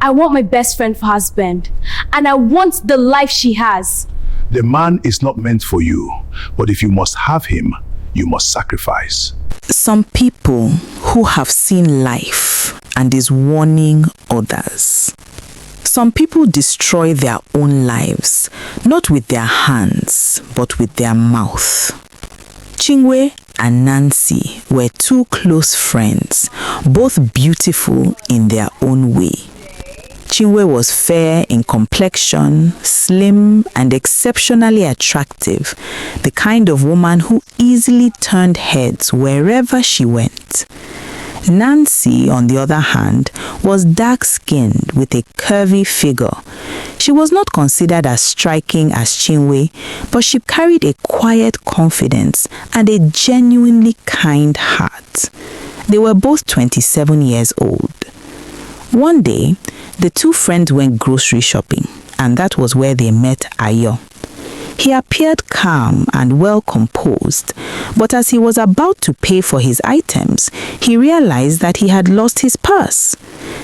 I want my best friend for husband, and I want the life she has. The man is not meant for you, but if you must have him, you must sacrifice. Some people who have seen life and is warning others. Some people destroy their own lives, not with their hands, but with their mouth. Chinwe and Nancy were two close friends, both beautiful in their own way. Chinwe was fair in complexion, slim and exceptionally attractive, the kind of woman who easily turned heads wherever she went. Nancy, on the other hand, was dark-skinned with a curvy figure. She was not considered as striking as Chinwe, but she carried a quiet confidence and a genuinely kind heart. They were both 27 years old. One day, the two friends went grocery shopping, and that was where they met Ayo. He appeared calm and well composed, but as he was about to pay for his items, he realized that he had lost his purse.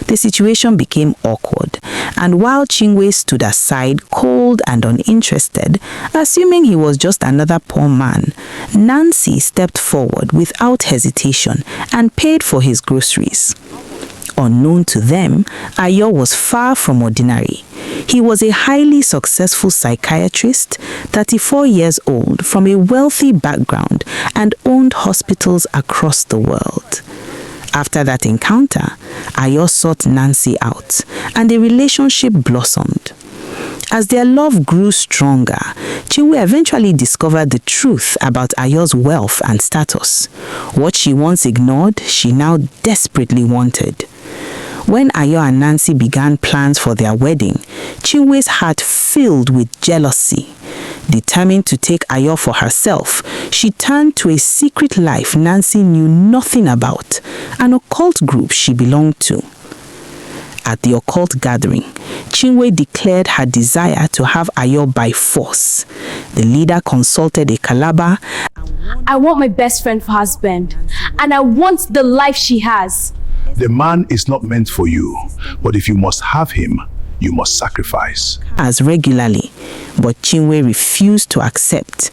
The situation became awkward, and while Chinwe stood aside, cold and uninterested, assuming he was just another poor man, Nancy stepped forward without hesitation and paid for his groceries. Unknown to them, Ayo was far from ordinary. He was a highly successful psychiatrist, 34 years old, from a wealthy background, and owned hospitals across the world. After that encounter, Ayo sought Nancy out, and the relationship blossomed. As their love grew stronger, Chinwe eventually discovered the truth about Ayo's wealth and status. What she once ignored, she now desperately wanted. When Ayo and Nancy began plans for their wedding, Chinwe's heart filled with jealousy. Determined to take Ayo for herself, she turned to a secret life Nancy knew nothing about, an occult group she belonged to. At the occult gathering, Chinwe declared her desire to have Ayo by force. The leader consulted a Calabar. I want my best friend for husband, and I want the life she has. The man is not meant for you, but if you must have him, you must sacrifice. As regularly, but Chinwe refused to accept.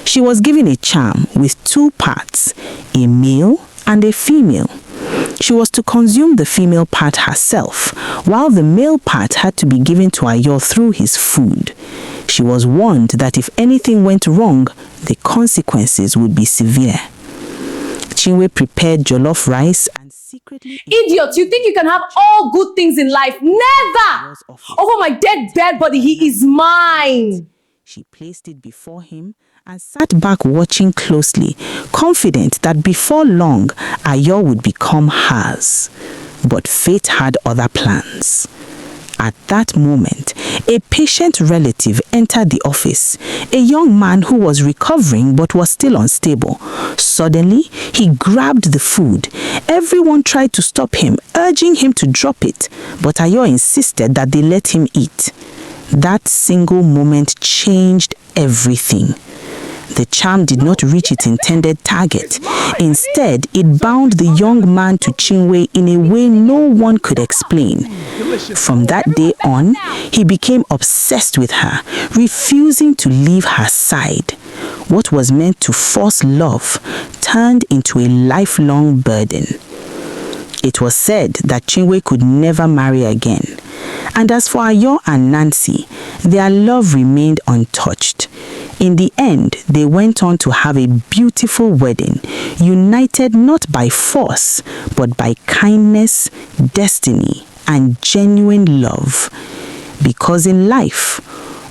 She was given a charm with two parts, a male and a female. She was to consume the female part herself, while the male part had to be given to Ayo through his food. She was warned that if anything went wrong, the consequences would be severe. Chinwe prepared jollof rice and secretly... Idiot, you think you can have all good things in life? Never! Over my dead body, he is mine! She placed it before him and sat back watching closely, confident that before long, Ayo would become hers. But fate had other plans. At that moment, a patient relative entered the office, a young man who was recovering but was still unstable. Suddenly, he grabbed the food. Everyone tried to stop him, urging him to drop it, but Ayo insisted that they let him eat. That single moment changed everything. The charm did not reach its intended target. Instead, it bound the young man to Chinwe in a way no one could explain. From that day on, he became obsessed with her, refusing to leave her side. What was meant to force love turned into a lifelong burden. It was said that Chinwe could never marry again. And as for Ayo and Nancy, their love remained untouched. In the end, they went on to have a beautiful wedding, united not by force, but by kindness, destiny, and genuine love. Because in life,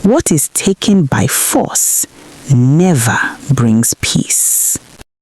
what is taken by force never brings peace.